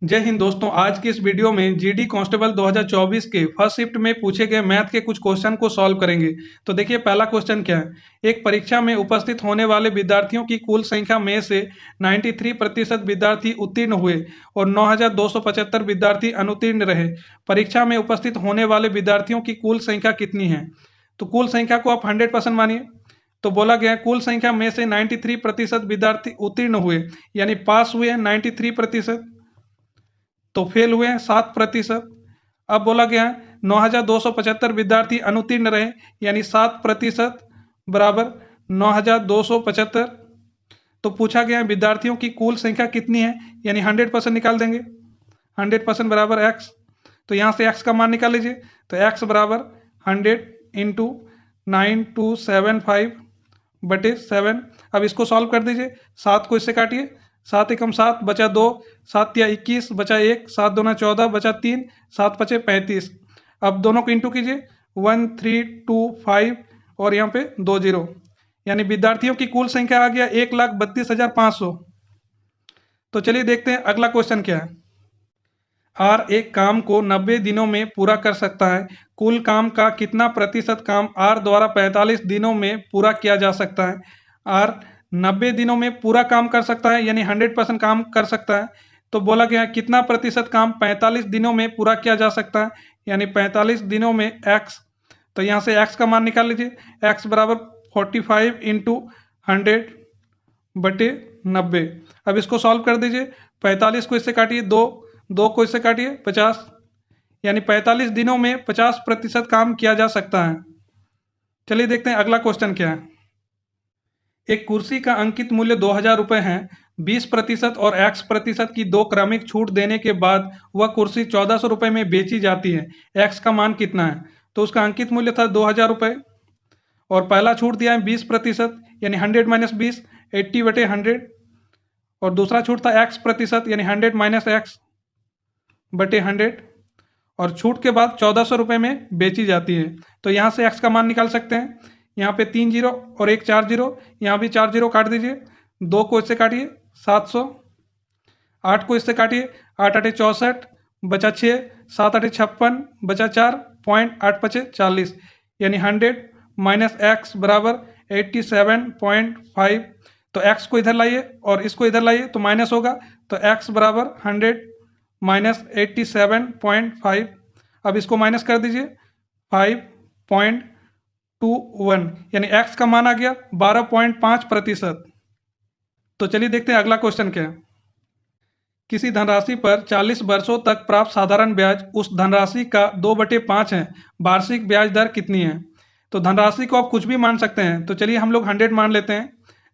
जय हिंद दोस्तों। आज की इस वीडियो में जीडी कांस्टेबल 2024 के फर्स्ट शिफ्ट में पूछे गए मैथ के कुछ क्वेश्चन को सॉल्व करेंगे। तो देखिए पहला क्वेश्चन क्या है। एक परीक्षा में उपस्थित होने वाले विद्यार्थियों की कुल संख्या में से 93% विद्यार्थी उत्तीर्ण हुए और 9275 विद्यार्थी अनुत्तीर्ण रहे। परीक्षा में उपस्थित होने वाले विद्यार्थियों की कुल संख्या कितनी है। तो कुल संख्या को आप 100% मानिए। तो बोला गया है कुल संख्या में से 93% विद्यार्थी उत्तीर्ण हुए, यानी पास हुए हैं 93%, तो फेल हुए हैं 7%। अब बोला गया है 9275 विद्यार्थी अनुत्तीर्ण रहे, यानी 7% बराबर 9275। तो पूछा गया है विद्यार्थियों की कुल संख्या कितनी है, यानी 100% निकाल देंगे। 100% बराबर x। तो यहाँ से x का मान निकाल लीजिए। तो x बराबर 100 इंटू 9275 बटे 7। अब इसको सॉल्व कर दीजिए। 7 को इससे काटिए। 7 एकम 7 बचा 2, 7 या 21 बचा 1, 7 दूना 14 बचा 3, 7 पचे 35। अब दोनों को इंटू कीजिए। 1325 और यहाँ पे 20, यानी विद्यार्थियों की कुल संख्या आ गया 1,32,500। तो चलिए देखते हैं अगला क्वेश्चन क्या है। आर एक काम को 90 दिनों में पूरा कर सकता है। कुल काम का कितना प्रतिशत काम आर द्वारा 45 दिनों में पूरा किया जा सकता है। आर 90 दिनों में पूरा काम कर सकता है, यानी 100% काम कर सकता है। तो बोला गया है कितना प्रतिशत काम 45 दिनों में पूरा किया जा सकता है, यानी 45 दिनों में x। तो यहाँ से x का मान निकाल लीजिए। x बराबर 45 इंटू 100 बटे 90। अब इसको सॉल्व कर दीजिए। 45 को इससे काटिए, 2 को इससे काटिए, 50, यानी 45 दिनों में 50% काम किया जा सकता है। चलिए देखते हैं अगला क्वेश्चन क्या है। एक कुर्सी का अंकित मूल्य 2000 रुपये है। 20% और x% की दो क्रमिक छूट देने के बाद वह कुर्सी 1400 रुपये में बेची जाती है। x का मान कितना है। तो उसका अंकित मूल्य था 2000 रुपये और पहला छूट दिया है 20%, यानी 100 माइनस 20, 80 बटे 100। और दूसरा छूट था x%, यानी 100 माइनस x बटे 100। और छूट के बाद 1400 रुपये में बेची जाती है। तो यहाँ से x का मान निकाल सकते हैं। यहाँ पे 3 जीरो और एक 4 जीरो, यहाँ भी 4 जीरो काट दीजिए। 2 को इससे काटिए, 700। 8 को इससे काटिए, 8 8 64 बचा 6, 7 8 56 बचा 4, पॉइंट 8 पचे 40, यानी 100 माइनस x बराबर 87.5। तो x को इधर लाइए और इसको इधर लाइए तो माइनस होगा। तो x बराबर 100 माइनस 87.5। अब इसको माइनस कर दीजिए, 5.21, यानी x का मान आ गया 12.5%। तो चलिए देखते हैं अगला क्वेश्चन क्या है। किसी धनराशि पर 40 वर्षों तक प्राप्त साधारण ब्याज उस धनराशि का 2/5 है। वार्षिक ब्याज दर कितनी है। तो धनराशि को आप कुछ भी मान सकते हैं। तो चलिए हम लोग 100 मान लेते हैं।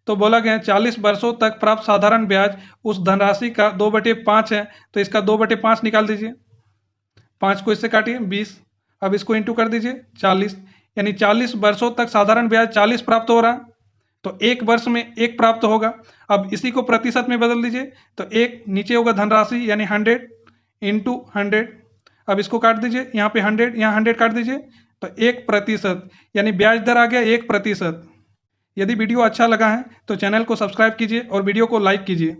तो बोला गया 40 वर्षों तक प्राप्त साधारण ब्याज उस धनराशि का 2/5 है। तो इसका 2/5 निकाल दीजिए। 5 को इससे काटिए, 20। अब इसको इंटू कर दीजिए 40, यानी 40 वर्षों तक साधारण ब्याज 40 प्राप्त हो रहा है। तो एक वर्ष में 1 प्राप्त होगा। अब इसी को प्रतिशत में बदल दीजिए। तो 1 नीचे होगा धनराशि, यानी 100 इंटू 100। अब इसको काट दीजिए, यहाँ पे 100, यहाँ 100 काट दीजिए। तो 1%, यानी ब्याज दर आ गया 1%। यदि वीडियो अच्छा लगा है तो चैनल को सब्सक्राइब कीजिए और वीडियो को लाइक कीजिए।